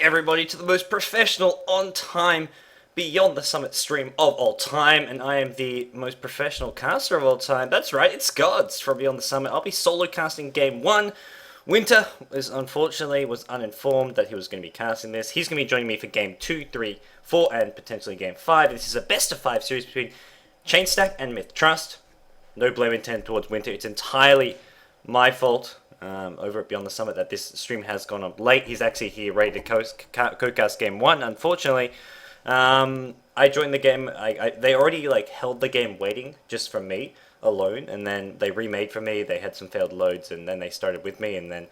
everybody to the most professional, on time, Beyond the Summit stream of all time, and I am the most professional caster of all time. That's right, it's Gods from Beyond the Summit. I'll be solo casting Game 1. Winter unfortunately was uninformed that he was going to be casting this. He's going to be joining me for Game 2, 3, 4, and potentially Game 5. This is a best of 5 series between Chainstack and Myth.trust. No blame intended towards Winter. It's entirely my fault over at Beyond the Summit that this stream has gone up late. He's actually here ready to co-cast Game 1. Unfortunately, I joined the game. They already held the game waiting just for me alone, and then they remade for me. They had some failed loads, and then they started with me, and then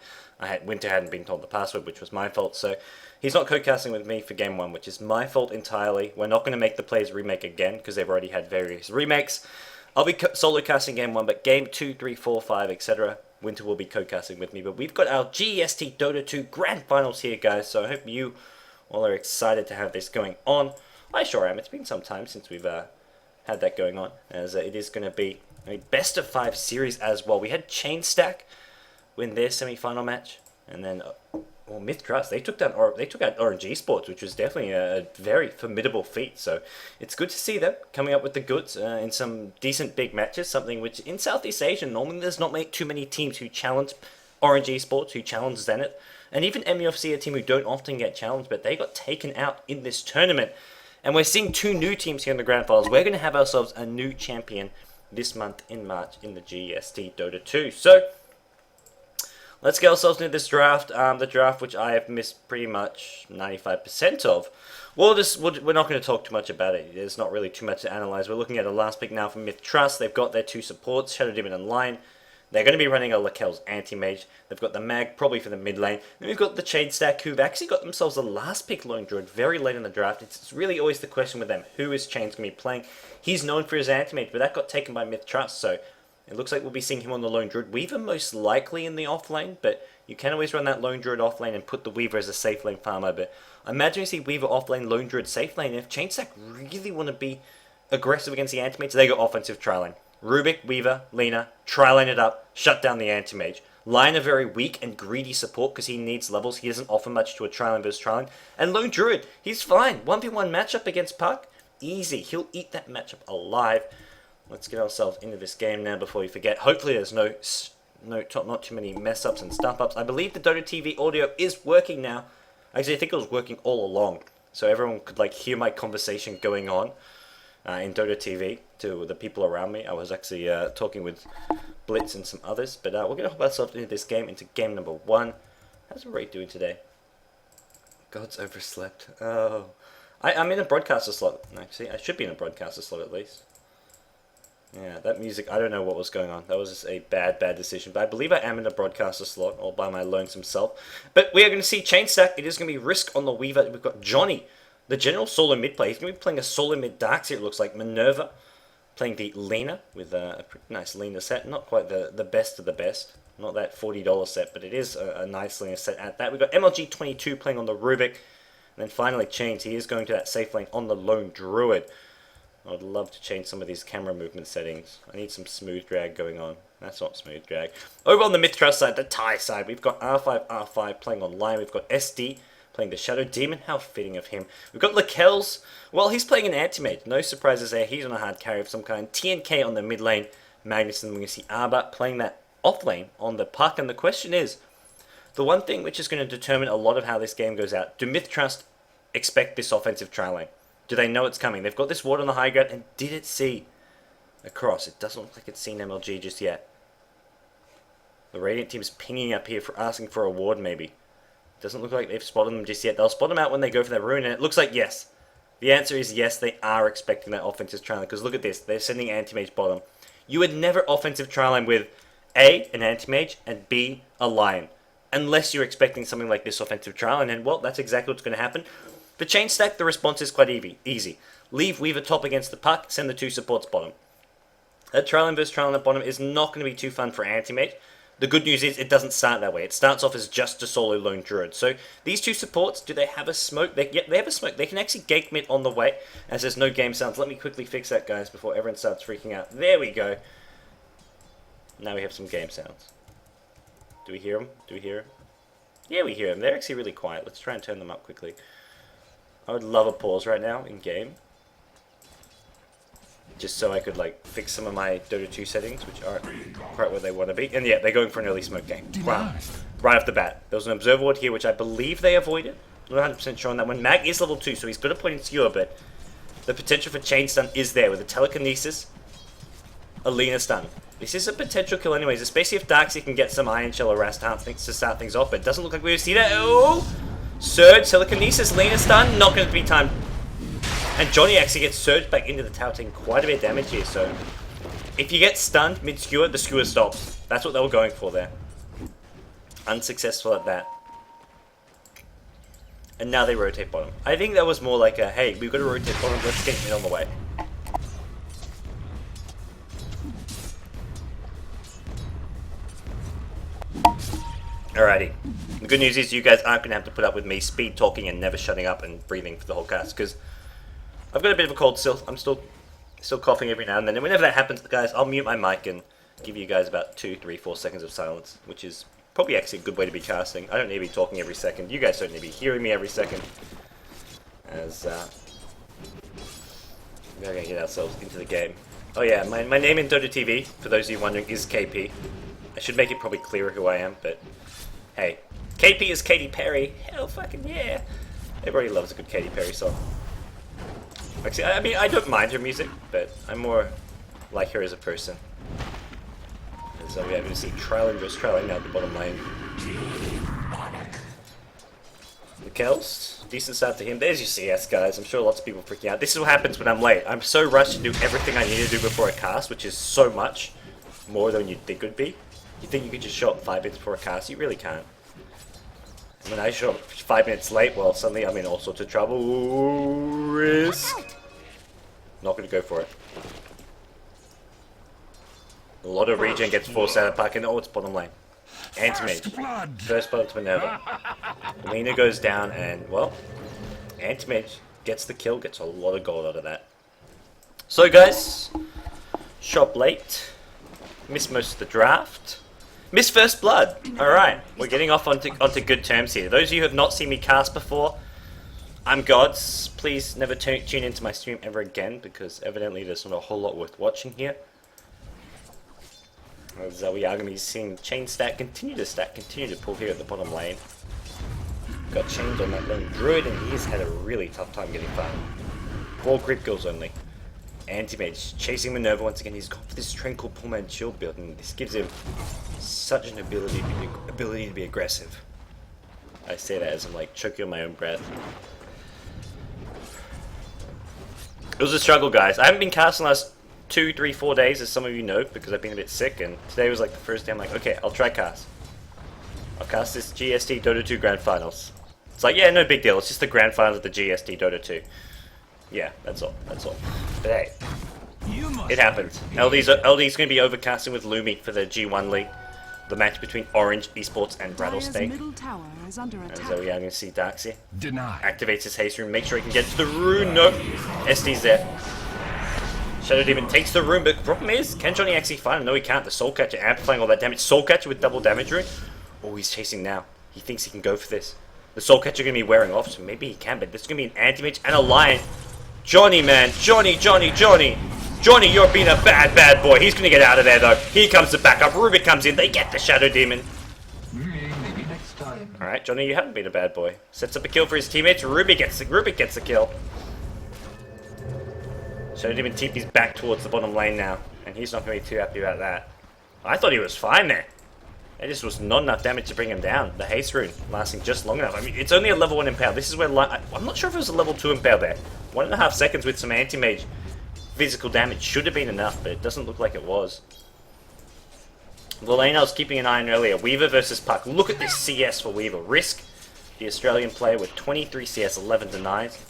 Winter hadn't been told the password, which was my fault. So he's not co-casting with me for Game 1, which is my fault entirely. We're not going to make the players remake again because they've already had various remakes. I'll be solo casting Game 1, but Game 2, 3, 4, 5, etc. Winter will be co-casting with me. But we've got our GesT Dota 2 Grand Finals here, guys, so I hope you all are excited to have this going on. I sure am. It's been some time since we've had that going on, as it is going to be a best of 5 series as well. We had Chainstack win their semi-final match, and then Myth.trust, they took out RNG Sports, which was definitely a very formidable feat. So it's good to see them coming up with the goods in some decent big matches, something which in Southeast Asia normally there's not too many teams who challenge RNG Sports, who challenge Zenith, and even MUFC, a team who don't often get challenged, but they got taken out in this tournament. And we're seeing 2 new teams here in the Grand Finals. We're going to have ourselves a new champion this month in March in the GesT Dota 2. So let's get ourselves into this draft. The draft which I have missed pretty much 95% of. We're not going to talk too much about it. There's not really too much to analyze. We're looking at a last pick now from Myth.trust. They've got their 2 supports, Shadow Demon and Lion. They're going to be running a Lakel's Anti-Mage. They've got the Mag, probably for the mid lane. Then we've got the Chainstack, who've actually got themselves a last pick Lone Druid very late in the draft. It's really always the question with them, who is Chains going to be playing? He's known for his Anti-Mage, but that got taken by Myth.trust, so it looks like we'll be seeing him on the Lone Druid. Weaver most likely in the off lane, but you can always run that Lone Druid off lane and put the Weaver as a safe lane farmer. But I imagine you see Weaver off lane, Lone Druid safe lane. If Chainstack really want to be aggressive against the Anti-Mage, they go offensive tri-lane. Rubik, Weaver, Lena, tri-lane it up, shut down the Anti-Mage. Lion a very weak and greedy support because he needs levels. He doesn't offer much to a tri-lane versus tri-lane. And Lone Druid, he's fine. 1v1 matchup against Puck, easy. He'll eat that matchup alive. Let's get ourselves into this game now before we forget. Hopefully there's not too many mess-ups and stuff-ups. I believe the Dota TV audio is working now. Actually, I think it was working all along. So everyone could hear my conversation going on in Dota TV to the people around me. I was actually talking with Blitz and some others. But we're going to hop ourselves into this game, into game number 1. How's the rate doing today? God's overslept. Oh. I'm in a broadcaster slot, actually. I should be in a broadcaster slot at least. Yeah, that music, I don't know what was going on. That was just a bad decision. But I believe I am in a broadcaster slot, all by my lonesome self. But we are going to see Chainstack. It is going to be Risk on the Weaver. We've got Johnny, the general solo mid play. He's going to be playing a solo mid Darkseer, it looks like. Minerva, playing the Lena, with a pretty nice Lena set. Not quite the best of the best. Not that $40 set, but it is a nice Lena set at that. We've got MLG22 playing on the Rubik. And then finally Chains. He is going to that safe lane on the Lone Druid. I'd love to change some of these camera movement settings. I need some smooth drag going on. That's not smooth drag. Over on the Myth.trust side, the TIE side, we've got R5 playing on Lion. We've got SD playing the Shadow Demon. How fitting of him. We've got Lakel's. Well, he's playing an Anti-Mage. No surprises there. He's on a hard carry of some kind. TNK on the mid lane. Magnuson, we're going to see Arba playing that off lane on the Puck. And the question is, the one thing which is going to determine a lot of how this game goes out, do Myth.trust expect this offensive tri lane? Do they know it's coming? They've got this ward on the high ground, and did it see across? It doesn't look like it's seen MLG just yet. The Radiant team's pinging up here for asking for a ward, maybe. Doesn't look like they've spotted them just yet. They'll spot them out when they go for their rune, and it looks like yes. The answer is yes, they are expecting that offensive tri-lane, because look at this. They're sending Anti-Mage bottom. You would never offensive tri-lane with A, an Anti-Mage, and B, a Lion. Unless you're expecting something like this offensive tri-lane, and well, that's exactly what's going to happen. For Chainstack, the response is quite easy. Leave Weaver top against the Puck, send the 2 supports bottom. That tri-lane versus tri-lane at bottom is not going to be too fun for Anti-Mage. The good news is it doesn't start that way. It starts off as just a solo Lone Druid. So these 2 supports, do they have a smoke? They have a smoke. They can actually gank mid on the way, as there's no game sounds. Let me quickly fix that, guys, before everyone starts freaking out. There we go. Now we have some game sounds. Do we hear them? Do we hear them? Yeah, we hear them. They're actually really quiet. Let's try and turn them up quickly. I would love a pause right now in game. Just so I could like fix some of my Dota 2 settings, which aren't quite where they want to be. And yeah, they're going for an early smoke game. Wow. Right off the bat. There was an observer ward here, which I believe they avoided. I'm not 100% sure on that one. Mag is level 2, so he's got a point in skewer, but the potential for chain stun is there with a telekinesis, Alina stun. This is a potential kill anyways, especially if Darkseid can get some Iron Shell or Rast to start things off, but it doesn't look like we've seen that. Oh! Surge, telekinesis, Alina stun, not going to be timed. And Johnny actually gets surged back into the tower, taking quite a bit of damage here, so if you get stunned mid-skewer, the skewer stops. That's what they were going for there. Unsuccessful at that. And now they rotate bottom. I think that was more like a, hey, we've got to rotate bottom, let's get mid on the way. Alrighty. The good news is you guys aren't going to have to put up with me speed talking and never shutting up and breathing for the whole cast, because I've got a bit of a cold still. I'm still coughing every now and then. And whenever that happens, guys, I'll mute my mic and give you guys about 2, 3, 4 seconds of silence, which is probably actually a good way to be casting. I don't need to be talking every second. You guys don't need to be hearing me every second. As we're going to get ourselves into the game. Oh yeah, my name in Dota TV, for those of you wondering, is KP. I should make it probably clearer who I am, but hey. KP is Katy Perry. Hell fucking yeah. Everybody loves a good Katy Perry song. Actually, I mean, I don't mind her music, but I'm more like her as a person. So we are going to see Trailing just trailing out the bottom lane. The Kells, decent start to him. There's your CS, guys. I'm sure lots of people are freaking out. This is what happens when I'm late. I'm so rushed to do everything I need to do before a cast, which is so much more than you'd think it would be. You think you could just show up 5 minutes before a cast? You really can't. And when I show up 5 minutes late, well, suddenly I'm in all sorts of trouble. Ooh, risk. Not going to go for it. A lot of regen gets forced out of puck, and oh, it's bottom lane. Anti-Mage. First blood to Minerva. Alina goes down, and, well, Anti-Mage gets the kill, gets a lot of gold out of that. So, guys, shop late. Missed most of the draft. Missed first blood. Alright, we're getting off onto good terms here. Those of you who have not seen me cast before, I'm Gods. Please never tune into my stream ever again, because evidently there's not a whole lot worth watching here. As we are going to be seeing chain stack, continue to pull here at the bottom lane. Got chains on that lone druid, and he's had a really tough time getting farmed. 4 creep kills only. Anti-Mage chasing Minerva once again. He's got this Tranquil Pullman shield build, and this gives him such an ability to be aggressive. I say that as I'm like choking on my own breath. It was a struggle, guys. I haven't been casting the last 2, 3, 4 days, as some of you know, because I've been a bit sick, and today was like the first day I'm like, okay, I'll try cast. I'll cast this GST Dota 2 Grand Finals. It's like, yeah, no big deal, it's just the Grand Finals of the GST Dota 2. Yeah, that's all. But hey, it happens. LD's going to be overcasting with Lumi for the G1 League. The match between Orange Esports and Rattlesnake. And so we are going to see Darkseid. Activates his haste rune, make sure he can get to the rune. Nope. SD's there. Shadow Demon takes the rune, but the problem is, can Johnny actually find him? No, he can't. The Soul Catcher amplifying all that damage. Soul Catcher with double damage rune. Oh, he's chasing now. He thinks he can go for this. The Soul Catcher going to be wearing off, so maybe he can, but there's going to be an Anti-Mage and a Lion. Johnny, man. Johnny, you're being a bad boy. He's going to get out of there, though. Here comes the backup. Rubik comes in. They get the Shadow Demon. Alright, Johnny, you haven't been a bad boy. Sets up a kill for his teammates. Rubik gets the kill. Shadow Demon TP's back towards the bottom lane now. And he's not going to be too happy about that. I thought he was fine there. It just was not enough damage to bring him down. The haste rune lasting just long enough. I mean, it's only a level 1 impale. This is where I'm not sure if it was a level 2 impale there. 1.5 seconds with some anti-mage physical damage should have been enough, but it doesn't look like it was. The lane I was keeping an eye on earlier. Weaver versus Puck. Look at this CS for Weaver. Risk, the Australian player with 23 CS, 11 denies.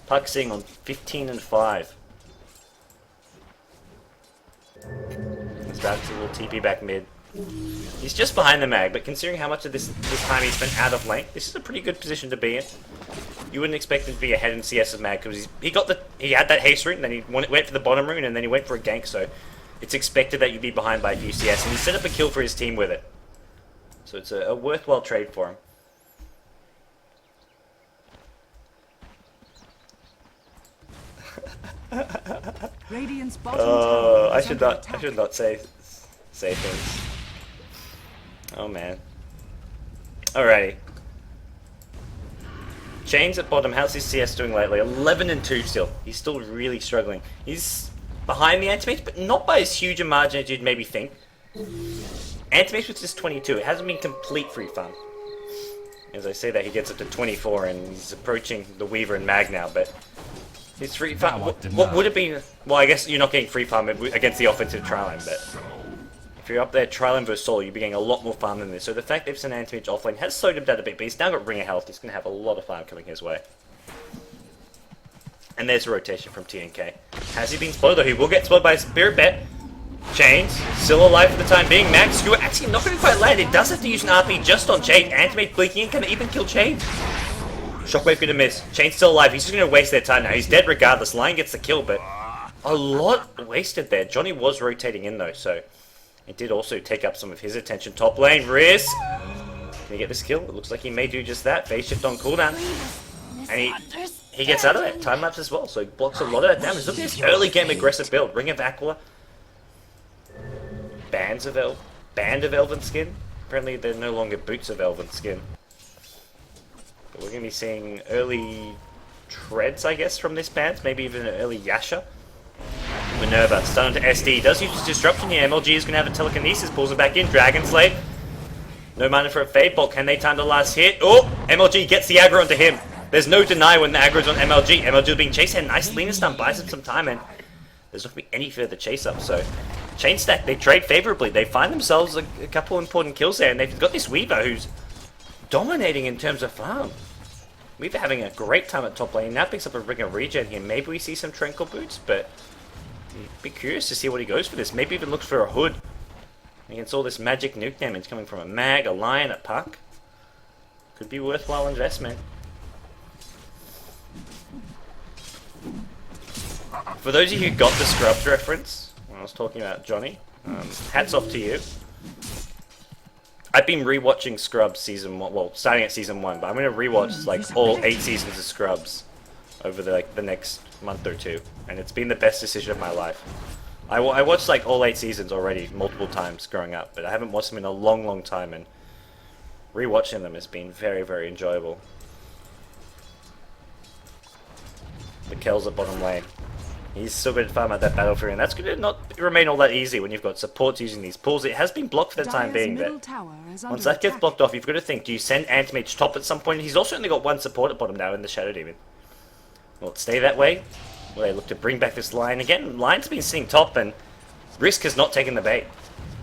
Puck sitting on 15 and 5. He's about to little TP back mid. He's just behind the mag, but considering how much of this time he spent out of lane, this is a pretty good position to be in. You wouldn't expect him to be ahead in CS of mag because he had that haste rune, and then he went for the bottom rune, and then he went for a gank. So it's expected that you'd be behind by a few CS, and he set up a kill for his team with it. So it's a worthwhile trade for him. Radiant's bottom Oh, tower I is should under not. I attack. should not say things. Oh man. Alrighty. Chains at bottom. How's his CS doing lately? 11 and 2 still. He's still really struggling. He's behind the Antimates, but not by as huge a margin as you'd maybe think. Antimates was just 22. It hasn't been complete free farm. As I say that, he gets up to 24, and he's approaching the Weaver and Mag now, but his free farm... What would it be? Well, I guess you're not getting free farm against the offensive Triline, but if you're up there Triline versus Solo, you'll be getting a lot more farm than this. So the fact they've sent Antimage offlane has slowed him down a bit, but he's now got Ring of Health. He's going to have a lot of farm coming his way. And there's a rotation from TNK. Has he been spoiled though? He will get spoiled by a Spirit Bet. Chains, still alive for the time being. Max Skewer actually not going to quite land. It does have to use an RP just on Chains. Antimate blinking in, can even kill Chains. Shockwave going to miss. Chains still alive. He's just going to waste their time now. He's dead regardless. Lion gets the kill, but a lot wasted there. Johnny was rotating in though, so it did also take up some of his attention. Top lane, Riz. Can he get this kill? It looks like he may do just that. Phase shift on cooldown. And he gets out of it. Time lapse as well, so he blocks a lot of that damage. Look at this early game aggressive build. Ring of Aquila. Band of Elven Skin. Apparently they're no longer Boots of Elven Skin. But we're going to be seeing early treads, I guess, from this band. Maybe even an early Yasha. Minerva, stun to SD. Does use his disruption here. MLG is going to have a telekinesis. Pulls it back in. Dragon Slave. No mana for a Fade Bolt. Can they time the last hit? Oh! MLG gets the aggro onto him. There's no deny when the aggro's on MLG. MLG being chased. And nice Lena stun buys him some time. And there's not going to be any further chase up. So Chain Stack, they trade favorably. They find themselves a couple important kills there. And they've got this Weaver who's dominating in terms of farm. Weaver having a great time at top lane. Now picks up a Ring of Regen here. Maybe we see some Tranquil Boots, but be curious to see what he goes for this. Maybe even looks for a Hood against all this magic nuke damage coming from a Mag, a Lion, a Puck. Could be worthwhile investment. For those of you who got the Scrubs reference when I was talking about Johnny, hats off to you. I've been rewatching Scrubs season 1, well, starting at season 1, but I'm going to rewatch like all 8 seasons of Scrubs over the next month or two, and it's been the best decision of my life. I watched like all 8 seasons already multiple times growing up, but I haven't watched them in a long, long time, and rewatching them has been very, very enjoyable. Mikel's at bottom lane. He's still going to farm out that battlefield, and that's going to not remain all that easy when you've got supports using these pools. It has been blocked for the time being, but once that gets blocked off, you've got to think, do you send Antimage top at some point? He's also only got one support at bottom now in the Shadow Demon. Will it stay that way? Will they look to bring back this Lion again? Lion's been sitting top, and Risk has not taken the bait.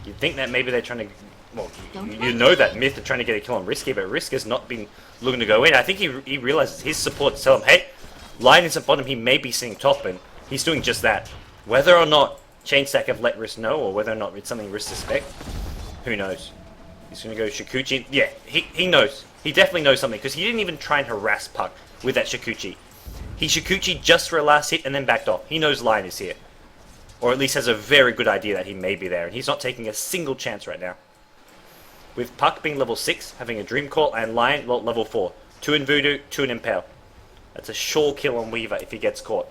You'd think that maybe they're trying to... Well, you know that Myth are trying to get a kill on Risky, but Risk has not been looking to go in. I think he realizes his supports tell him, hey, Lion is at bottom, he may be sitting top, and he's doing just that. Whether or not Chainstack have let Risk know, or whether or not it's something Risk suspect, who knows? He's going to go Shikuchi. Yeah, he knows. He definitely knows something, because he didn't even try and harass Puck with that Shikuchi. He Shikuchi just for a last hit and then backed off. He knows Lion is here. Or at least has a very good idea that he may be there, and he's not taking a single chance right now. With Puck being level 6, having a Dream Call, and Lion level 4. 2 in Voodoo, 2 in Impale. That's a sure kill on Weaver if he gets caught.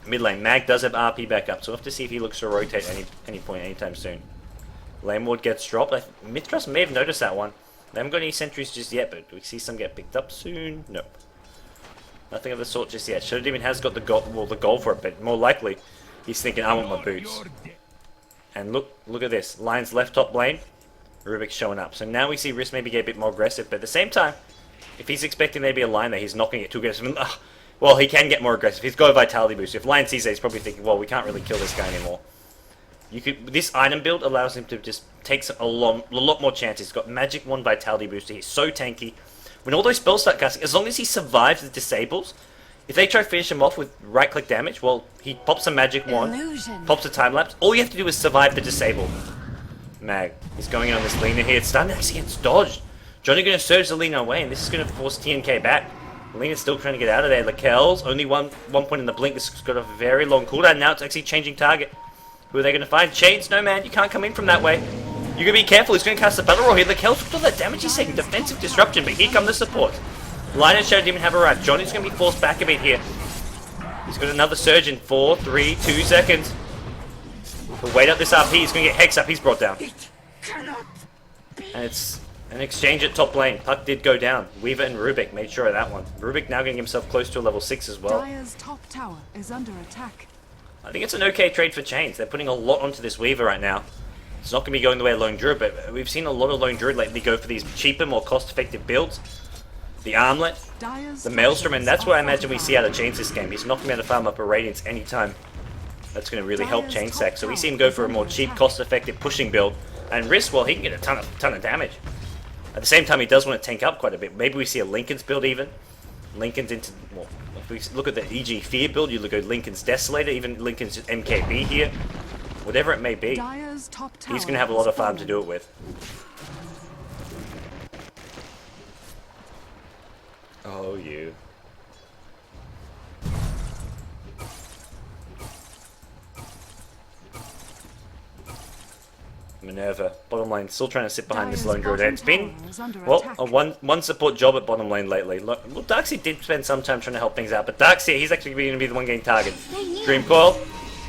Mid lane, Mag does have RP back up, so we'll have to see if he looks to rotate any point anytime soon. Lane Ward gets dropped. mith.trust may have noticed that one. They haven't got any sentries just yet, but do we see some get picked up soon? Nope. Nothing of the sort just yet. Shadow Demon has got the goal for it, but more likely he's thinking, I want my boots. And look at this. Lion's left top lane. Rubik's showing up. So now we see Risk maybe get a bit more aggressive, but at the same time, if he's expecting there to be a line there, he's not going to get too aggressive. Well, he can get more aggressive. He's got a Vitality boost. If Lion sees that, he's probably thinking, well, we can't really kill this guy anymore. This item build allows him to just take a lot more chances. He's got Magic 1 Vitality booster. He's so tanky. When all those spells start casting, as long as he survives the disables, if they try to finish him off with right-click damage, well, he pops a Magic 1, pops a time lapse. All you have to do is survive the disable. Mag, he's going in on this Lena here. It's done. Actually, it's dodged. Johnny going to surge the Lena away, and this is going to force TNK back. Lena's still trying to get out of there. Lakel's only one point in the blink. This has got a very long cooldown. Now it's actually changing target. Who are they going to find? Chains? No, man. You can't come in from that way. You're going to be careful. He's going to cast the Battle Roar here. Lakel's looked at all that damage he's taking. Defensive disruption, but here come the supports. Lion and Shadow Demon have arrived. Johnny's going to be forced back a bit here. He's got another surge in 4, 3, 2 seconds. He'll wait up this RP. He's going to get Hex up. He's brought down. And it's an exchange at top lane. Puck did go down. Weaver and Rubik made sure of that one. Rubik now getting himself close to a level 6 as well. Dire's top tower is under attack. I think it's an okay trade for Chains. They're putting a lot onto this Weaver right now. It's not going to be going the way of Lone Druid, but we've seen a lot of Lone Druid lately go for these cheaper, more cost-effective builds. The Armlet, the Maelstrom, and that's what I imagine we see out of Chains this game. He's not going to be able to farm up a Radiance anytime. That's going to really help Chain Stack. So we see him go for a more cheap, cost-effective pushing build. And Risk, well, he can get a ton of damage. At the same time, he does want to tank up quite a bit. Maybe we see a Linken's build even. Linken's into, well, if we look at the EG Fear build, you look at Linken's Desolator, even Linken's MKB here. Whatever it may be, he's going to have a lot of farm to do it with. Oh, you. Minerva, bottom lane, still trying to sit behind this Lone Druid. It's been, well, a one support job at bottom lane lately. Well, Darkseid did spend some time trying to help things out, but Darkseid, he's actually going to be the one getting targeted. Dream Coil,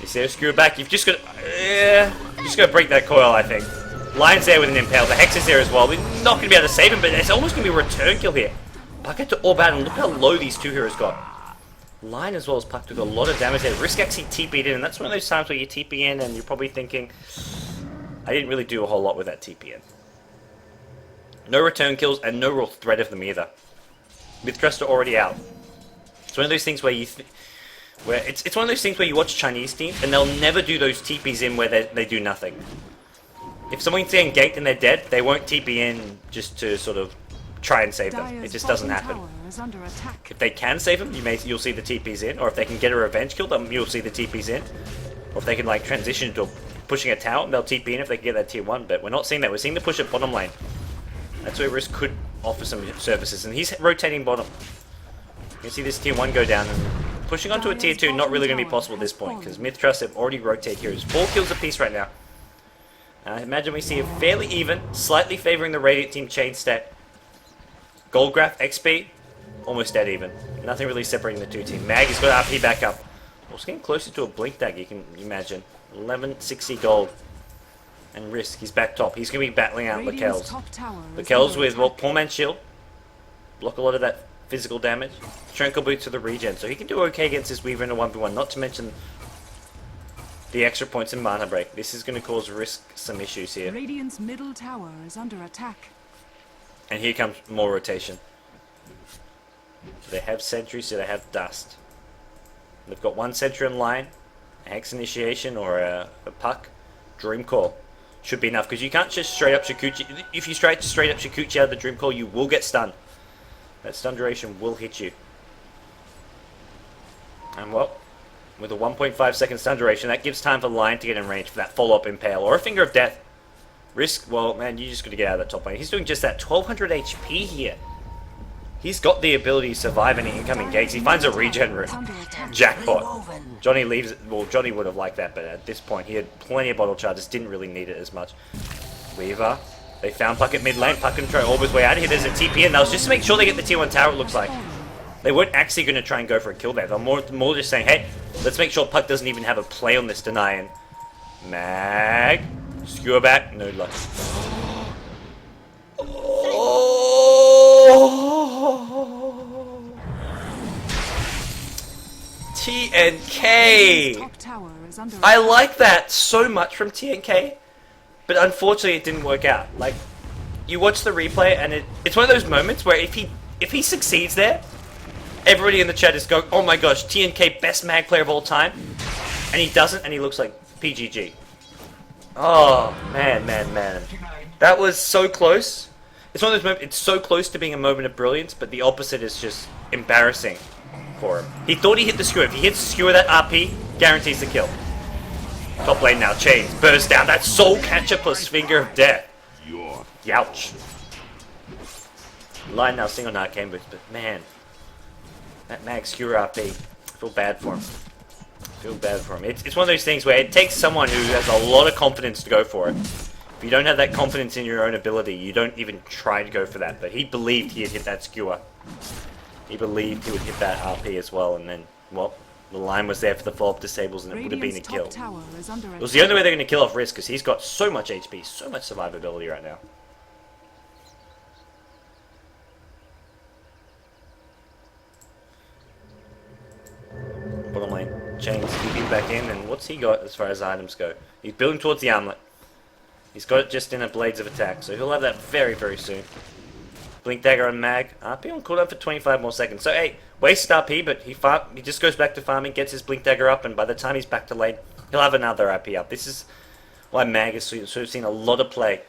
you see her screw back. You've just got to break that coil, I think. Lion's there with an Impale. The Hex is there as well. We're not going to be able to save him, but it's almost going to be a return kill here. Puck had to orb out, and look how low these two heroes got. Lion as well as Puck took a lot of damage there. Risk actually TP'd in, and that's one of those times where you TP in and you're probably thinking, I didn't really do a whole lot with that TP in. No return kills and no real threat of them either. Mith.trust are already out. It's one of those things where it's one of those things where you watch Chinese teams and they'll never do those TPs in where they do nothing. If someone's getting ganked and they're dead, they won't TP in just to sort of try and save them. It just doesn't happen. If they can save them, you'll see the TPs in, or if they can get a revenge kill, then you'll see the TPs in. Or if they can like transition to pushing a tower, they'll TP in if they can get that tier 1, but we're not seeing that. We're seeing the push at bottom lane. That's where Risk could offer some services, and he's rotating bottom. You can see this tier 1 go down, and pushing onto a tier 2 not really going to be possible at this point, because Mith.trust have already rotated heroes. 4 kills apiece right now. I imagine we see a fairly even, slightly favouring the Radiant team Chain Stack. Goldgraph, XP, almost dead even. Nothing really separating the two teams. Mag has got RP back up. It's getting closer to a Blink Dagger, you can imagine. 1160 gold. And Risk, he's back top. He's going to be battling out Lakel's. Lakel's with, well, Poor Man's Shield. Block a lot of that physical damage. Tranquil Boots to the regen. So he can do okay against this Weaver in a 1v1. Not to mention the extra points in Mana Break. This is going to cause Risk some issues here. Radiant's middle tower is under attack. And here comes more rotation. So they have Sentry, so they have Dust. They've got one Sentry in line. A Hex Initiation or a Puck. Dream Call. Should be enough, because you can't just straight up Shikuchi. If you straight up Shikuchi out of the Dream Call, you will get stunned. That stun duration will hit you. And well, with a 1.5 second stun duration, that gives time for Lion to get in range for that follow-up Impale or a Finger of Death. Risk, well, man, you just got to get out of that top lane. He's doing just that 1200 HP here. He's got the ability to survive any incoming gates. He finds a regen room. Jackpot. Johnny leaves it. Well, Johnny would have liked that, but at this point, he had plenty of bottle charges. Didn't really need it as much. Weaver. They found Puck at mid lane. Puck can try to orb his way out of here. There's a TP in. That was just to make sure they get the tier 1 tower, it looks like. They weren't actually going to try and go for a kill there. They're more just saying, hey, let's make sure Puck doesn't even have a play on this deny. And Mag. Skewer back. No luck. TNK! I like that so much from TNK, but unfortunately it didn't work out. Like, you watch the replay and it's one of those moments where if he succeeds there, everybody in the chat is going, oh my gosh, TNK best mag player of all time, and he doesn't, and he looks like PGG. Oh, man. That was so close. It's one of those moments, it's so close to being a moment of brilliance, but the opposite is just embarrassing for him. He thought he hit the skewer. If he hits the skewer, that RP guarantees the kill. Top lane now, Chains, burst down. That Soul Catcher plus Finger of Death. Youch. Line now, single Arcane Boots, but man, that Mag skewer RP, I feel bad for him. It's one of those things where it takes someone who has a lot of confidence to go for it. If you don't have that confidence in your own ability, you don't even try to go for that. But he believed he had hit that skewer. He believed he would hit that RP as well, and then, well, The line was there for the follow-up disables and it would have been a Radiant's kill. top tower is under It was the only way they're going to kill off Risk because he's got so much HP, so much survivability right now. Bottom lane, Chains keeping back in, and what's he got as far as items go? He's building towards the armlet. He's got it just in a Blades of Attack, so he'll have that very, very soon. Blink Dagger on Mag. RP on cooldown for 25 more seconds. So, hey, wasted RP, but he just goes back to farming, gets his Blink Dagger up, and by the time he's back to lane, he'll have another RP up. This is why Mag has sort of seen a lot of play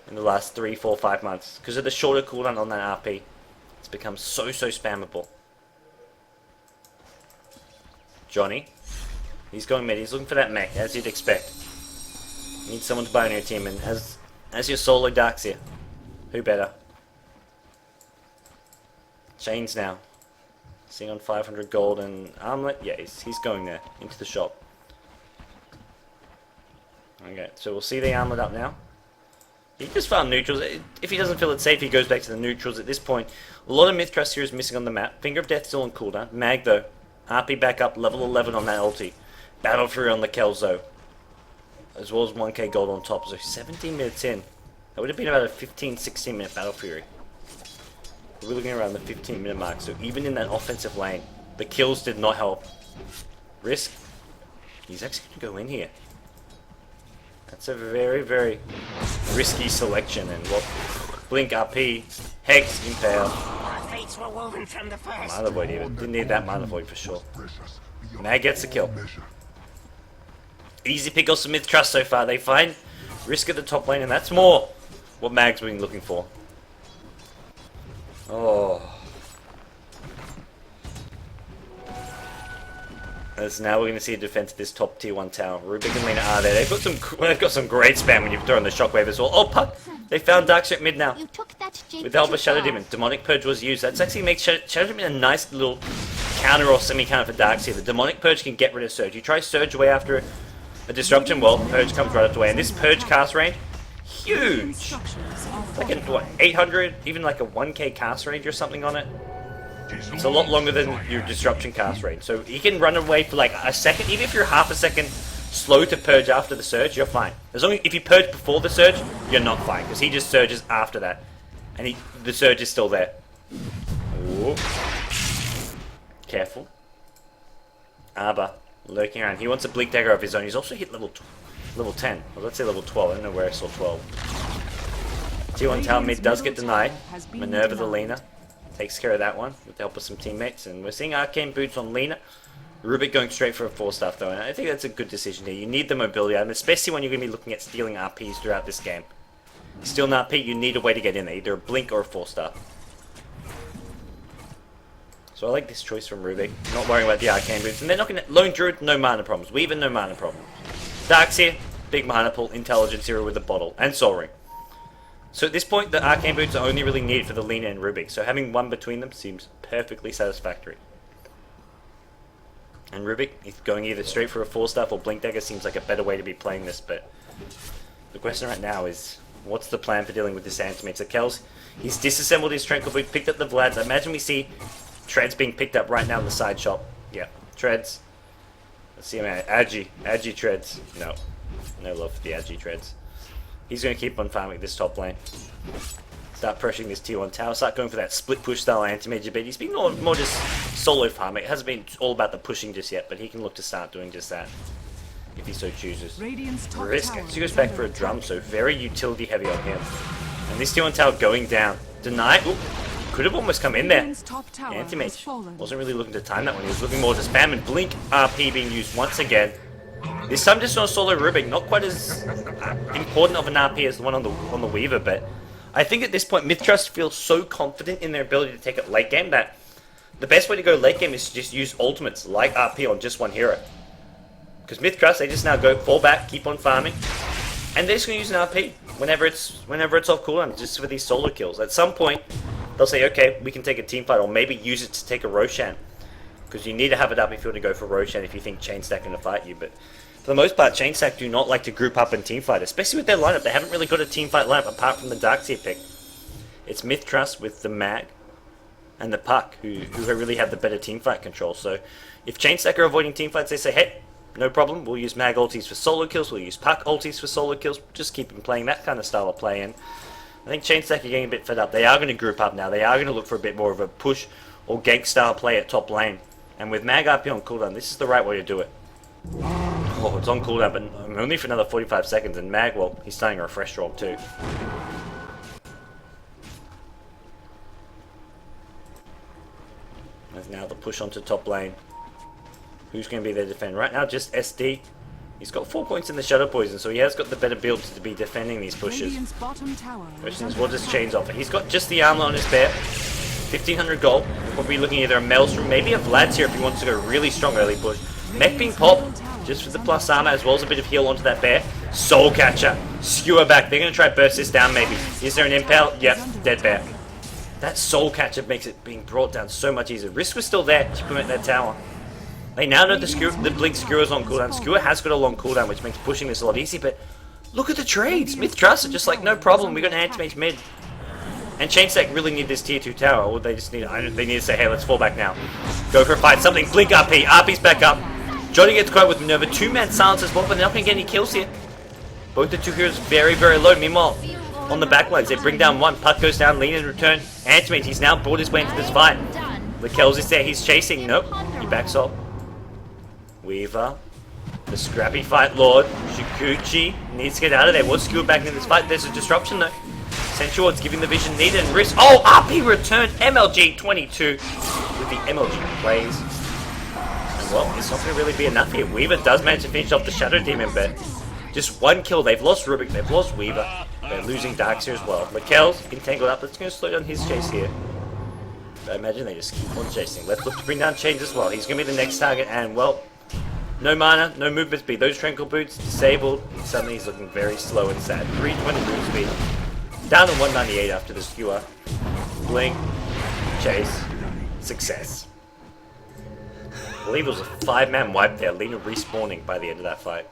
in the last 3, 4, 5 months. Because of the shorter cooldown on that RP. It's become so spammable. Johnny. He's going mid. He's looking for that mech, as you'd expect. You need someone to buy on your team, and as your solo Darkseer, who better? Chains now. Seeing on 500 gold and armlet. Yeah, he's going there, into the shop. Okay, so we'll see the armlet up now. He just found neutrals. If he doesn't feel it safe, he goes back to the neutrals at this point. A lot of mith.trust here is missing on the map. Finger of Death still on cooldown. Mag though. RP back up, level 11 on that ulti. Battle Fury on the Kelzo. As well as 1k gold on top. So 17 minutes in. That would have been about a 15-16 minute Battle Fury. We're looking around the 15 minute mark. So even in that offensive lane, the kills did not help. Risk. He's actually going to go in here. That's a very, very risky selection. And what? Blink RP. Hex Impale. Mana Void even. Didn't need that Mana Void for sure. Mag gets the kill. Easy pick off some mith.trust so far. They find Risk at the top lane, and that's more what Mag's been looking for. Oh. As now we're going to see a defense of this top tier 1 tower. Rubik and Lina are there. They've got some great spam when you throw in the shockwave as well. Oh, puck! They found Darkseer at mid now. With the help of Shadow Demon, Demonic Purge was used. That's actually makes Shadow Demon a nice little counter or semi-counter for Darkseer. The Demonic Purge can get rid of Surge. You try Surge away after a disruption, well, Purge comes right up the way. And this Purge cast range, huge! Like a, what, 800, even like a 1k cast range or something on it. It's a lot longer than your disruption cast range. So he can run away for like a second. Even if you're half a second slow to purge after the surge, you're fine. As long as if you purge before the surge, you're not fine. Because he just surges after that. And the surge is still there. Ooh. Careful. Arbor lurking around. He wants a Blink Dagger of his own. He's also hit level 10. Well, let's say level 12. I don't know where I saw 12. T1 Tower mid does get denied. Minerva the Lina takes care of that one with the help of some teammates. And we're seeing Arcane Boots on Lina. Rubik going straight for a 4-star though. And I think that's a good decision here. You need the mobility item, especially when you're going to be looking at stealing RPs throughout this game. Steal an RP, you need a way to get in there. Either a Blink or a 4-star. So I like this choice from Rubik. Not worrying about the Arcane Boots. And they're not going to... Lone Druid, no mana problems. Weaver, no mana problems. Darkseer, big mana pull. Intelligence Hero with a bottle. And Soul Ring. So at this point, the Arcane Boots are only really needed for the Lina and Rubik. So having one between them seems perfectly satisfactory. And Rubik, he's going either straight for a 4-star or Blink Dagger seems like a better way to be playing this. But the question right now is, what's the plan for dealing with this Antimate? So Kels, he's disassembled his Tranquil Boot, picked up the Vlads. I imagine we see Treads being picked up right now in the side shop. Yeah, Treads. Let's see him out. Agi Treads. No love for the Agi Treads. He's going to keep on farming this top lane. Start pressuring this tier 1 tower. Start going for that split push style anti-mage a bit. He's been more just solo farming. It hasn't been all about the pushing just yet, but he can look to start doing just that if he so chooses. Risk actually goes back for a drum, so very utility heavy on him. And this tier 1 tower going down. Deny. Ooh, could have almost come in there. Anti-mage wasn't really looking to time that one. He was looking more to spam and Blink RP being used once again. This time just on a solo Rubik, not quite as important of an RP as the one on the Weaver, but I think at this point mith.trust feels so confident in their ability to take it late game that the best way to go late game is to just use ultimates like RP on just one hero. Because mith.trust, they just now go fall back, keep on farming, and they're just going to use an RP whenever it's off cooldown, just for these solo kills. At some point, they'll say, okay, we can take a team fight, or maybe use it to take a Roshan. Because you need to have it up if you want to go for Roshan if you think Chainstack going to fight you, but for the most part, Chainstack do not like to group up and teamfight, especially with their lineup. They haven't really got a teamfight lineup apart from the Darkseer pick. It's mith.trust with the Mag, and the Puck, who really have the better teamfight control. So if Chainstack are avoiding teamfights, they say, hey, no problem, we'll use Mag ultis for solo kills, we'll use Puck ultis for solo kills, just keep them playing that kind of style of play. And I think Chainstack are getting a bit fed up. They are going to group up now. They are going to look for a bit more of a push or gank style play at top lane. And with Mag RP on cooldown, this is the right way to do it. Oh, it's on cooldown, but only for another 45 seconds. And Mag, well, he's starting a refresh roll too. There's now the push onto top lane. Who's going to be their defender? Right now, just SD. He's got 4 points in the Shadow Poison, so he has got the better build to be defending these pushes. Question is, what does Chains offer? He's got just the armor on his bear. 1500 gold. We'll probably looking either a Maelstrom, maybe a Vlad's here if he wants to go really strong early push. Mech being popped, just for the plus armor, as well as a bit of heal onto that bear. Soul Catcher. Skewer back. They're going to try to burst this down, maybe. Is there an impale? Yep, dead bear. That Soul Catcher makes it being brought down so much easier. Risk was still there to prevent that tower. They now know the Blink Skewer's on cooldown. Skewer has got a long cooldown, which makes pushing this a lot easier, but look at the trades. Mith.trust are just like, no problem, we got an anti-mage mid. And Chainstack really need this tier 2 tower, or they just need, they need to say, hey, let's fall back now. Go for a fight, something, Blink RP, RP's back up. Johnny gets caught with Minerva, 2-man silence as well, but they're not going to get any kills here. Both the two heroes very, very low. Meanwhile, on the backlines, they bring down one, Puck goes down, Lean in return. Anti-mage, he's now brought his way into this fight. Lakel's is there, he's chasing, nope, he backs off. Weaver, the scrappy fight lord, Shikuchi needs to get out of there. Wants to go back into this fight. There's a disruption though. Sensual's giving the vision needed and risk. Oh, RP returned. MLG 22 with the MLG plays. And well, it's not going to really be enough here. Weaver does manage to finish off the Shadow Demon, but just one kill. They've lost Rubik, they've lost Weaver. They're losing Darkseer as well. Lakel's entangled up. It's going to slow down his chase here. I imagine they just keep on chasing. Let's look to bring down Chains as well. He's going to be the next target, and well, no mana, no movement speed. Those Tranquil Boots disabled, and suddenly he's looking very slow and sad. 320 move speed. Down to 198 after the skewer. Blink. Chase. Success. I believe it was a 5-man wipe there. Lena respawning by the end of that fight.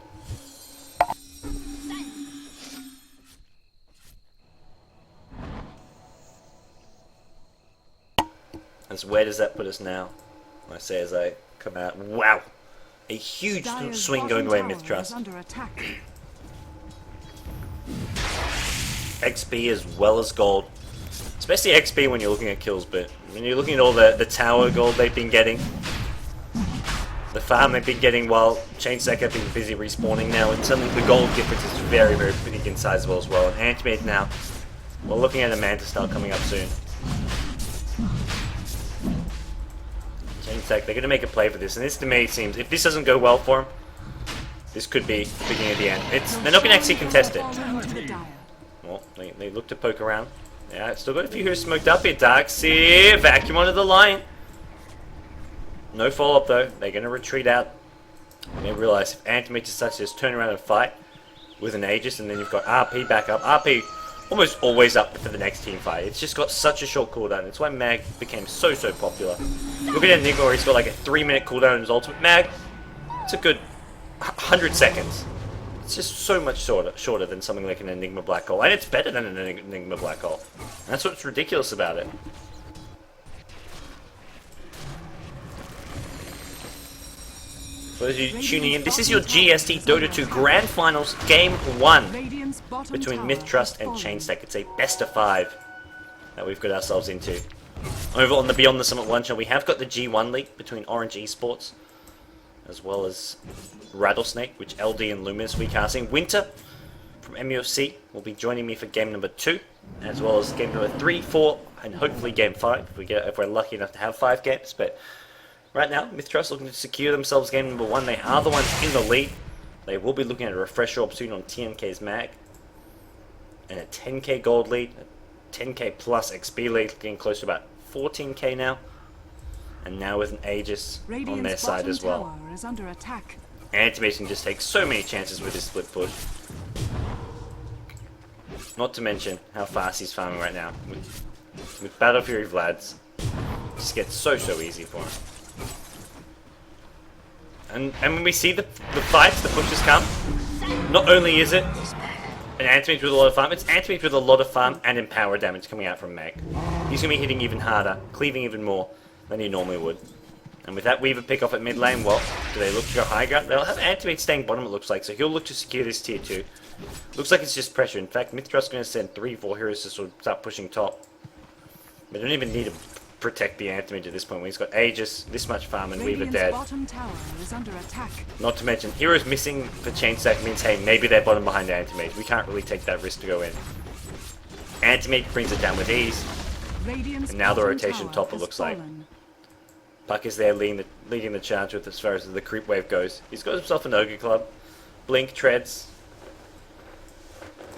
And so where does that put us now? I say as I come out. Wow! A huge swing going away, Mith.trust. XP as well as gold. Especially XP when you're looking at kills, but when you're looking at all the tower gold they've been getting, the farm they've been getting while Chainstack have been busy respawning now, and suddenly the gold difference is very, very big and sizable as well. And Anti-Mage now, we're looking at a Manta Style coming up soon. Chainstack, they're going to make a play for this, and this to me seems, if this doesn't go well for them, this could be the beginning of the end. They're not going to actually contest it. Well, they look to poke around. Yeah, still got a few heroes smoked up here. Darkseer, vacuum onto the line. No follow-up though. They're going to retreat out. And they realize if Anti-Mage is such as just turn around and fight with an Aegis, and then you've got RP back up. RP almost always up for the next team fight. It's just got such a short cooldown. It's why Mag became so popular. Look at Enigma where he's got like a 3-minute cooldown in his ultimate. Mag, it's a good 100 seconds. It's just so much shorter than something like an Enigma Black Hole. And it's better than an Enigma Black Hole. And that's what's ridiculous about it. For those of you tuning in, this is your GST Dota 2 Grand Finals Game 1 between Mith.trust and Chainstack. It's a best of 5 that we've got ourselves into. Over on the Beyond the Summit luncheon, we have got the G1 League between Orange Esports as well as Rattlesnake, which LD and Luminous will be casting. Winter from MUFC will be joining me for game number 2, as well as game number 3, 4, and hopefully game 5 if we're lucky enough to have 5 games. But right now, Mith.trust looking to secure themselves game number 1. They are the ones in the lead. They will be looking at a refresher orb soon on TMK's Mag, and a 10k gold lead, a 10k plus XP lead, getting close to about 14k now. And now with an Aegis on their side as well. Anti-Mage can just take so many chances with his split push. Not to mention how fast he's farming right now. With Battle Fury Vlad's, just gets so easy for him. And when we see the fights, the pushes come, not only is it an Anti-Mage with a lot of farm, it's Anti-Mage with a lot of farm and empower damage coming out from Mag. he's going to be hitting even harder, cleaving even more than he normally would. And with that Weaver pick off at mid lane, well, do they look to go high ground? They'll have Antimate staying bottom, it looks like, so he'll look to secure this tier 2. Looks like it's just pressure. In fact, mith.trust is going to send 3-4 heroes to sort of start pushing top. They don't even need to protect the Antimate at this point when he's got Aegis, this much farm, and Weaver dead. Bottom tower is under attack. Not to mention, heroes missing for chain stack means, hey, maybe they're bottom behind Antimate. We can't really take that risk to go in. Antimate brings it down with ease. Radiant's And now the bottom rotation tower top, it has looks like. fallen. Puck is there leading the charge with as far as the creep wave goes. He's got himself an Ogre Club. Blink, treads.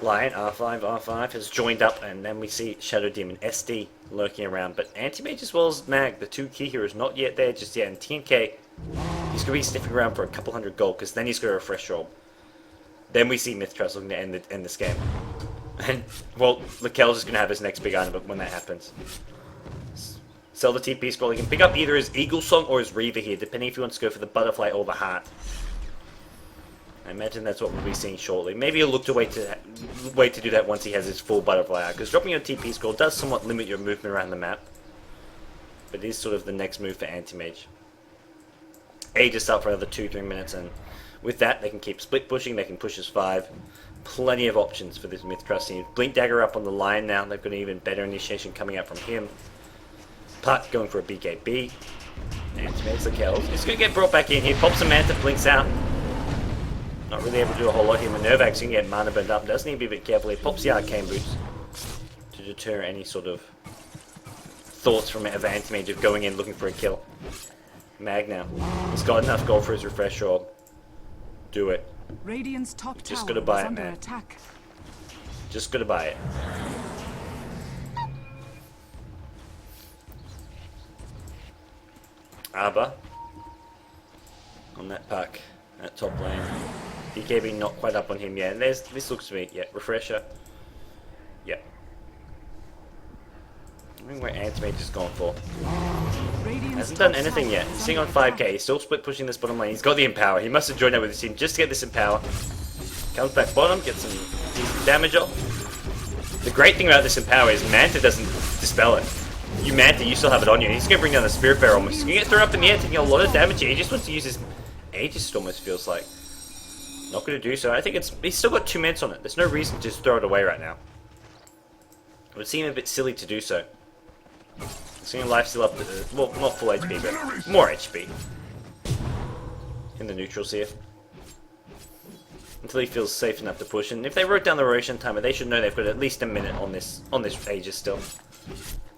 Lion, R5, R5 has joined up, and then we see Shadow Demon, SD lurking around. But Anti-Mage as well as Mag, the two key heroes, not yet there just yet. And TNK, he's going to be sniffing around for a couple hundred gold, because then he's got a refresh orb. Then we see mith.trust looking to end this game. And, well, Lakel's just going to have his next big item when that happens. Sell the TP scroll. He can pick up either his Eagle Song or his Reaver here, depending if he wants to go for the Butterfly or the Heart. I imagine that's what we'll be seeing shortly. Maybe he'll look to wait to do that once he has his full Butterfly out, because dropping your TP scroll does somewhat limit your movement around the map. But it is sort of the next move for Anti-Mage. Aegis up for another 2-3 minutes, and with that they can keep split pushing, they can push as 5. Plenty of options for this mith.trust team. Blink Dagger up on the line now, they've got an even better initiation coming out from him. Puck going for a BKB. Anti-Mage's the kills. He's going to get brought back in here, pops a Manta, blinks out. Not really able to do a whole lot here. Minervax can get mana burned up. Does need to be a bit careful. He pops the arcane boots to deter any sort of thoughts from Anti-Mage of going in looking for a kill. Mag now. He's got enough gold for his refresh orb. Do it. Radiant's top Just tower gotta buy is it, under man. attack. Just gotta buy it. Arbor on that puck at top lane. BKB not quite up on him yet. And this looks to me, yeah, refresher. Yep. I think where Anti-Mage is gone for. Radiant's Hasn't done top anything tower yet. is He's sitting under on attack. 5k. He's still split pushing this bottom lane. He's got the Empower. He must have joined up with his team just to get this Empower. Comes back bottom, gets some decent damage off. The great thing about this Empower is Manta doesn't dispel it. You Manta, you still have it on you. He's going to bring down the Spirit Bearer almost. He's going to get thrown up in the air, taking a lot of damage here. He just wants to use his Aegis, it almost feels like. Not going to do so. I think he's still got 2 minutes on it. There's no reason to just throw it away right now. It would seem a bit silly to do so. Seeing life still up to, well, not full HP, but more HP. In the neutrals here. Until he feels safe enough to push. And if they wrote down the rotation timer, they should know they've got at least a minute on this Aegis still.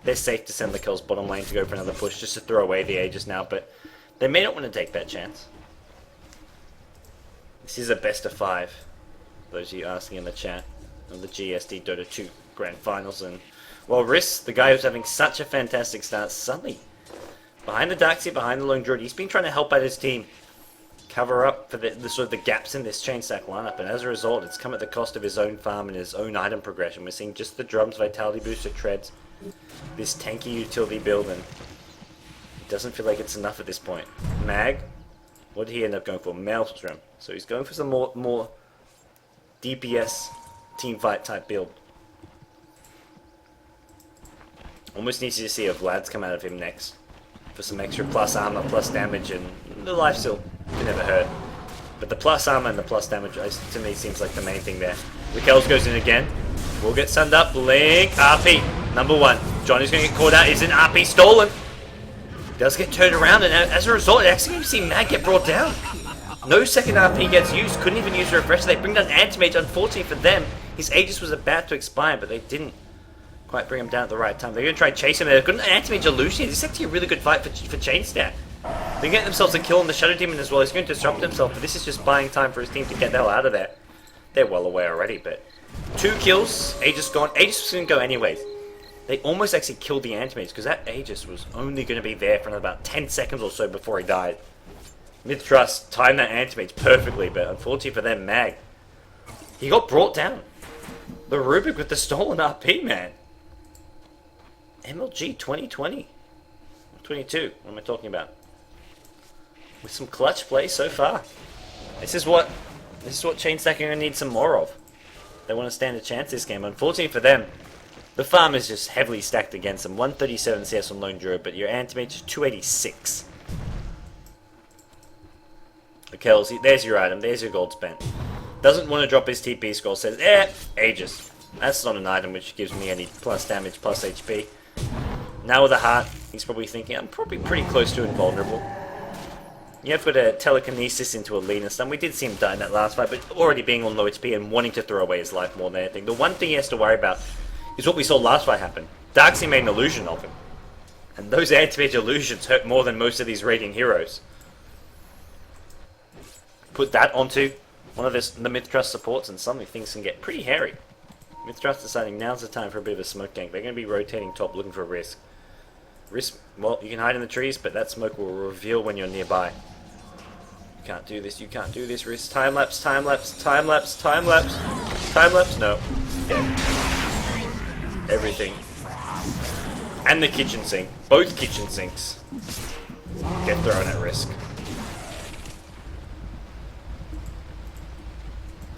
They're safe to send the kills bottom lane to go for another push, just to throw away the Aegis now, but they may not want to take that chance. This is a best of 5. Those of you asking in the chat of the GST Dota 2 Grand Finals, and well, Riss, the guy who's having such a fantastic start, suddenly behind the Darkseer, behind the Lone Druid, he's been trying to help out his team cover up for the sort of the gaps in this chain stack lineup, and as a result, it's come at the cost of his own farm and his own item progression. We're seeing just the drums, vitality booster, treads, this tanky utility build, and it doesn't feel like it's enough at this point. Mag, what did he end up going for? Maelstrom. So he's going for some more DPS team fight type build. Almost needs to see if Vlad's come out of him next for some extra plus armor, plus damage, and the life steal can never hurt. But the plus armor and the plus damage to me seems like the main thing there. Raquel's goes in again. We'll get sunned up. Blink. RP. Number 1. Johnny's going to get caught out. Is an RP stolen? Does get turned around, and as a result, it actually see Mag get brought down. No second RP gets used. Couldn't even use a refresher. They bring down Anti-Mage. Unfortunately for them, his Aegis was about to expire, but they didn't quite bring him down at the right time. They're going to try and chase him. They've got an Anti-Mage illusion. This is actually a really good fight for chain stack. They're getting themselves a kill on the Shadow Demon as well. He's going to disrupt himself, but this is just buying time for his team to get the hell out of there. They're well away already, but 2 kills. Aegis gone. Aegis was going to go anyways. They almost actually killed the Anti-Mage because that Aegis was only going to be there for about 10 seconds or so before he died. mith.trust timed that Anti-Mage perfectly, but unfortunately for them, Mag, he got brought down. The Rubik with the stolen RP, man. MLG 2020. 22, what am I talking about? With some clutch play so far. This is what chain stacking are going to need some more of. They want to stand a chance this game. Unfortunately for them, The farm is just heavily stacked against them. 137 CS on Lone Druid, but your anti-mage is 286. Kelsey, there's your item. There's your gold spent. Doesn't want to drop his TP scroll. Says, ages. That's not an item which gives me any plus damage, plus HP. Now with a heart, he's probably thinking, I'm probably pretty close to invulnerable. You have got a telekinesis into a lean and stun. We did see him die in that last fight, but already being on low HP and wanting to throw away his life more than anything. The one thing he has to worry about is what we saw last fight happen. Darkseid made an illusion of him. And those anti-mage illusions hurt more than most of these Radiant heroes. Put that onto one of the mith.trust supports and suddenly things can get pretty hairy. mith.trust deciding now's the time for a bit of a smoke gank. They're going to be rotating top looking for a risk. Risk, well, you can hide in the trees, but that smoke will reveal when you're nearby. You can't do this, you can't do this, Risk. Time lapse, time lapse, time lapse, time lapse, time lapse, no. Dead. Everything. And the kitchen sink. Both kitchen sinks get thrown at risk.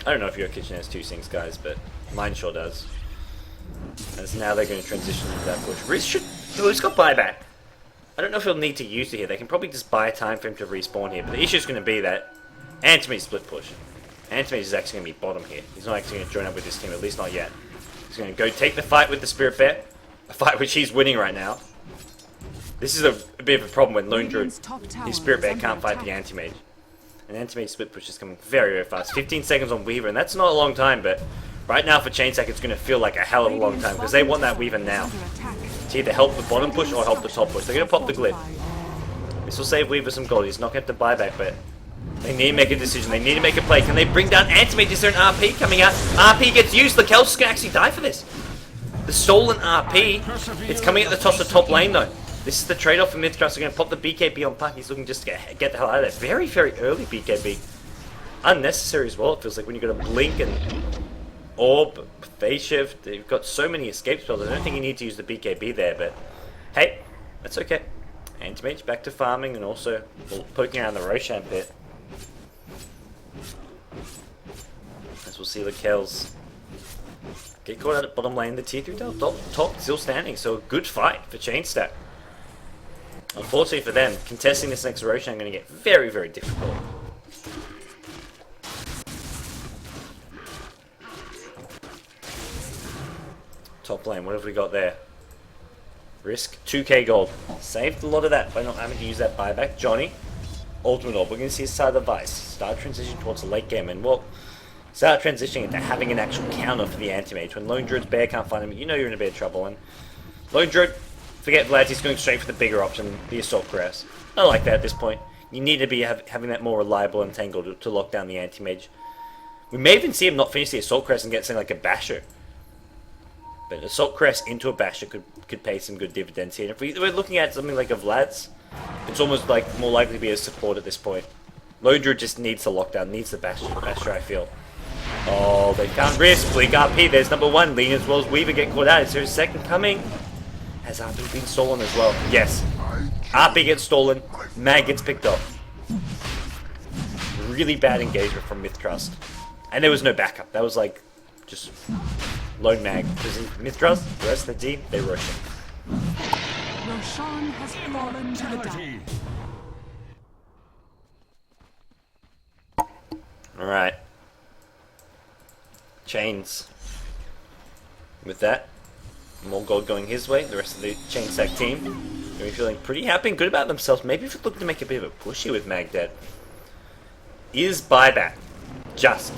I don't know if your kitchen has 2 sinks, guys, but mine sure does. As now they're going to transition into that push. Risk should... Oh, he's got buyback. I don't know if he'll need to use it here. They can probably just buy time for him to respawn here. But the issue is going to be that anti-mage split push. Anti-mage is actually going to be bottom here. He's not actually going to join up with this team, at least not yet. He's going to go take the fight with the Spirit Bear. A fight which he's winning right now. This is a bit of a problem when Lone Druid, his Spirit Bear can't fight the anti-mage. An anti-mage split push is coming very, very fast. 15 seconds on Weaver, and that's not a long time, but right now for Chainsack it's going to feel like a hell of a long time, because they want that Weaver now. To either help the bottom push or help the top push. They're going to pop the glyph. This will save Weaver some gold. He's not going to have to buy back, but they need to make a decision. They need to make a play. Can they bring down anti-mage? Is there an RP coming out? RP gets used. The Kels can actually die for this. The stolen RP. It's coming at the top lane, though. This is the trade-off for mith.trust. They're going to pop the BKB on Puck. He's looking just to get the hell out of there. Very, very early BKB. Unnecessary as well, it feels like, when you've got a blink and orb, phase shift. You've got so many escape spells. I don't think you need to use the BKB there, but hey, that's okay. Anti-mage back to farming and also poking around the Roshan pit. As we'll see the Kells get caught out at bottom lane. The tier 3 top still standing, so a good fight for Chainstack. Unfortunately for them, contesting this next Roshan is going to get very, very difficult. Top lane, what have we got there? Risk, 2k gold. Saved a lot of that by not having to use that buyback. Johnny, Ultimate Orb. We're going to see his side of the Vice. Start transitioning towards the late game, and well, start transitioning into having an actual counter for the anti-mage. When Lone Druid's bear can't find him, you know you're in a bit of trouble. And Lone Druid, forget Vlad, he's going straight for the bigger option, the Assault Cuirass. I like that at this point. You need to be having that more reliable Entangle to lock down the anti-mage. We may even see him not finish the Assault Cuirass and get something like a Basher. But Assault Cuirass into a Basher could pay some good dividends here. And if we're looking at something like a Vlad's, it's almost like more likely to be a support at this point. Lone Druid just needs the lockdown, needs the Basher, I feel. Oh, they found Risk. Blink RP, there's number 1. Lean as well as Weaver get caught out. Is there a second coming? Has RP been stolen as well? Yes. RP gets stolen. Mag gets picked up. Really bad engagement from mith.trust. And there was no backup. That was like, just lone mag. Because mith.trust, the rest of the team, they rush him. Roshan has fallen to the dark. Alright. Chains. With that, more gold going his way. The rest of the Chainsack team going to be feeling pretty happy and good about themselves. Maybe if you're looking to make a bit of a push here with Mag dead. Is buyback. Just.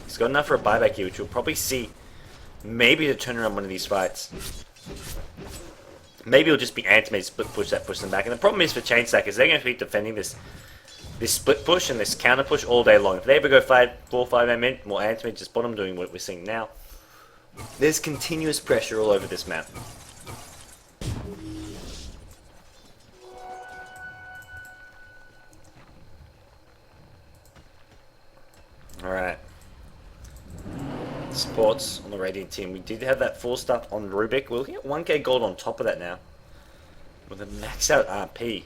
He's got enough for a buyback here, which we'll probably see maybe to turn around one of these fights. Maybe it'll just be anti-mage split push that pushes them back. And the problem is for Chainsack is they're going to be defending this split push and this counter push all day long. If they ever go 4 or 5 AM in, more anti-mage just bottom doing what we're seeing now. There's continuous pressure all over this map. Alright. Supports on the Radiant team. We did have that 4-star on Rubik. We're looking at 1k gold on top of that now. With a max out RP.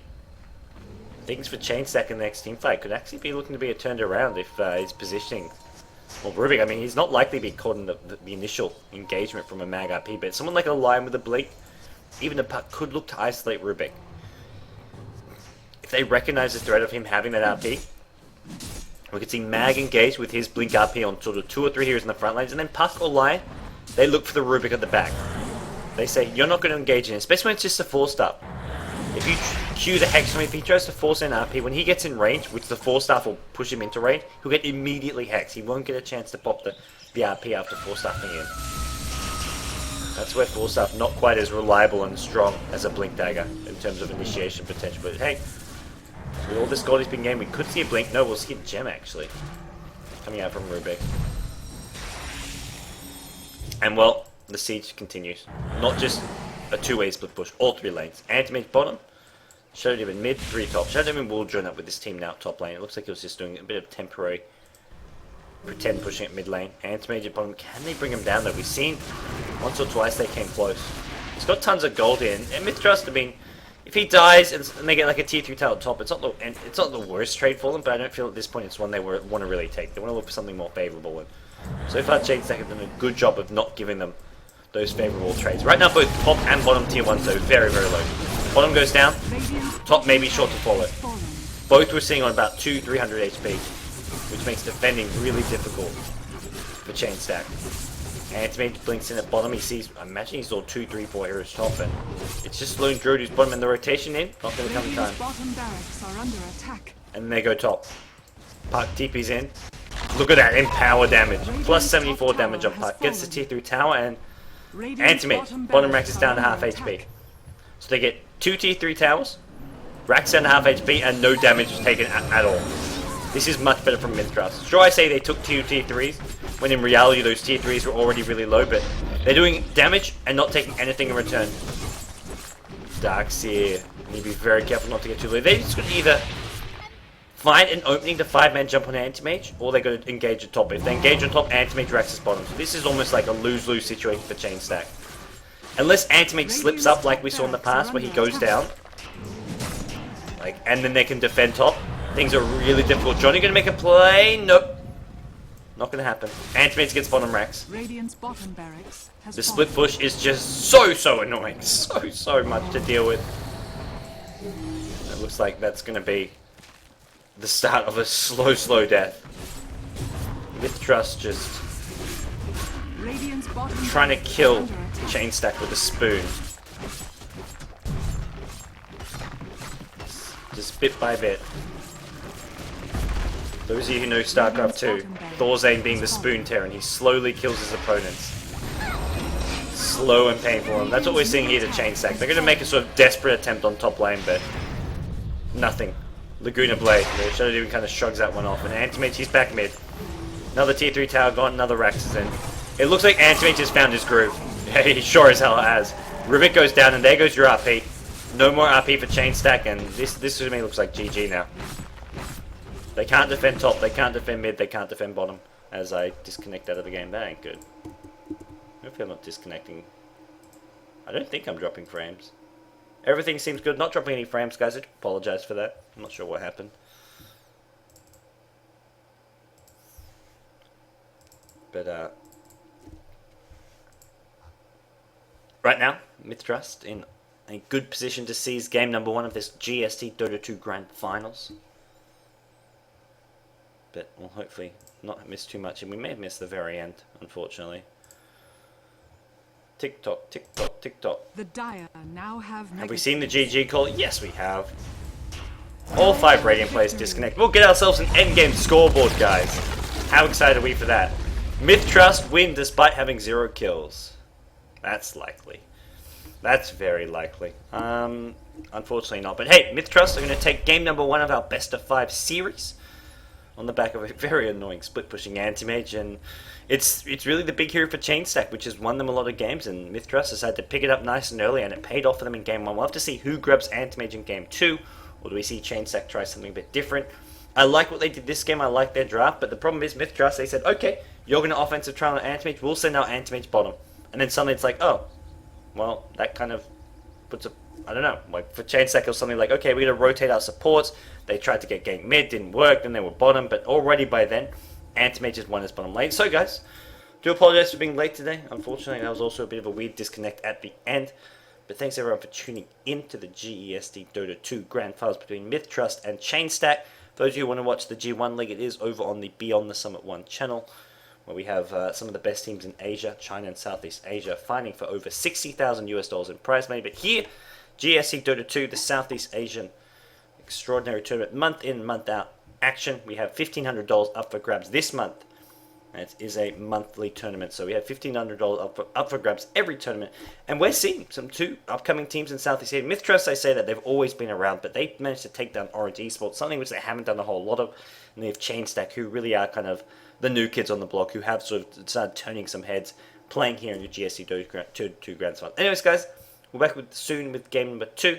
Things for Chainstack in the next team fight could actually be looking to be turned around if his positioning Well, Rubik, I mean, he's not likely to be caught in the initial engagement from a mag RP, but someone like a Lion with a Blink, even a Puck, could look to isolate Rubik. If they recognize the threat of him having that RP, we could see Mag engage with his Blink RP on sort of 2 or 3 heroes in the front lines, and then Puck or Lion, they look for the Rubik at the back. They say, you're not going to engage in it, especially when it's just a 4-star. If you cue the Hex, if he tries to force an RP, when he gets in range, which the 4-star will push him into range, he'll get immediately Hex. He won't get a chance to pop the RP after 4-staffing in. That's where 4-star not quite as reliable and strong as a Blink Dagger in terms of initiation potential. But hey, with all this gold he's been getting, we could see a Blink. No, we'll see a Gem actually coming out from Rubik. And well, the siege continues. Not just a 2-way split push, all 3 lanes. Anti-Mage bottom, Shadow Demon mid, 3 top. Shadow Demon will join up with this team now top lane. It looks like he was just doing a bit of temporary pretend pushing at mid lane. Anti-Mage at bottom. Can they bring him down though? We've seen once or twice they came close. He's got tons of gold in. And mith.trust, I mean, if he dies and they get like a tier 3 title top, it's not the worst trade for them, but I don't feel at this point it's one they want to really take. They want to look for something more favourable. And so far, GesT have done a good job of not giving them those favourable trades. Right now, both top and bottom tier 1, so very, very low. Bottom goes down, top maybe short to follow. Both we're seeing on about 200-300 HP, which makes defending really difficult for chain stack. Anti-Mage blinks in at bottom. He sees, I imagine he saw 2, 3, 4 heroes top, and it's just Lone Druid who's bottom, and the rotation in, not going to come in time. And they go top. Puck TP's in. Look at that empower damage. Plus 74 damage on Puck. Gets the tier 3 tower, and Anti-Mage bottom racks is down to half HP. So they get 2 tier 3 towers, racks down to half HP, and no damage is taken at all. This is much better from mith.trust. Sure, I say they took 2 tier 3s, when in reality those tier 3s were already really low, but they're doing damage and not taking anything in return. Darkseer, you need to be very careful not to get too low. They just could either find an opening to 5-man jump on Anti-Mage, or they got to engage at top. If they engage on top, Anti-Mage racks is bottom. So this is almost like a lose-lose situation for chain stack. Unless Anti-Mage slips up like we saw in the past, where he goes down, and then they can defend top, things are really difficult. Johnny gonna make a play? Nope. Not gonna happen. Anti-Mage gets bottom racks. The split push is just so annoying. So much to deal with. It looks like that's gonna be the start of a slow death. mith.trust just trying to kill chain stack with a spoon. Just bit by bit. Those of you who know StarCraft 2, Thorzane being the spoon terror, and he slowly kills his opponents. Slow and painful, and that's what we're seeing here to chain stack. They're going to make a sort of desperate attempt on top lane, but nothing. Laguna Blade, the Shadow Demon kind of shrugs that one off, and Anti-Mage, he's back mid. Another tier 3 tower gone, another Rax is in. It looks like Anti-Mage has found his groove. Yeah, he sure as hell has. Rubik goes down, and there goes your RP. No more RP for chain stack, and this to me looks like GG now. They can't defend top, they can't defend mid, they can't defend bottom. As I disconnect out of the game, that ain't good. Hopefully I'm not disconnecting. I don't think I'm dropping frames. Everything seems good, not dropping any frames, guys. I apologize for that. I'm not sure what happened. But right now, mith.trust in a good position to seize game number 1 of this GesT Dota 2 Grand Finals. But we'll hopefully not miss too much, and we may have missed the very end, unfortunately. Tick tock, tick tock, tick tock. The Dire now have we seen the GG call? Yes, we have. All 5 Radiant players disconnect. We'll get ourselves an endgame scoreboard, guys. How excited are we for that? mith.trust win despite having 0 kills. That's likely. That's very likely. Unfortunately not. But hey, mith.trust are going to take game number 1 of our best of 5 series on the back of a very annoying split pushing Anti-Mage, and it's really the big hero for chain stack, which has won them a lot of games, and mith.trust decided to pick it up nice and early, and it paid off for them in game 1. We'll have to see who grabs Anti-Mage in game 2, or do we see chain stack try something a bit different. I like what they did this game, I like their draft, but the problem is mith.trust, they said, okay, you're going to offensive trial on Anti-Mage, we'll send out Anti-Mage bottom. And then suddenly it's like, oh, well, that kind of puts a, I don't know, like for chain stack it was something like, okay, we're going to rotate our supports. They tried to get gank mid, didn't work, then they were bottom, but already by then, Anti-Mage's won his bottom lane. So guys, do apologize for being late today. Unfortunately, that was also a bit of a weird disconnect at the end. But thanks everyone for tuning in to the GEST Dota 2 Grand Finals between mith.trust and Chainstack. For those of you who want to watch the G1 League, it is over on the Beyond the Summit 1 channel, where we have some of the best teams in Asia, China and Southeast Asia, fighting for over $60,000 in prize money. But here, GSC Dota 2, the Southeast Asian extraordinary tournament, month in, month out action. We have $1,500 up for grabs this month. It is a monthly tournament, so we have $1,500 up for grabs every tournament. And we're seeing some two upcoming teams in Southeast Asia. mith.trust, I say that they've always been around, but they managed to take down Orange Esports, something which they haven't done a whole lot of. And they have Chainstack, who really are kind of the new kids on the block, who have sort of started turning some heads, playing here in the GSC Dota 2 Grand Finals. Anyways, guys, we're back soon with game number 2.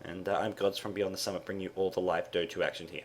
And I'm Gods from Beyond the Summit, bringing you all the live Dota 2 action here.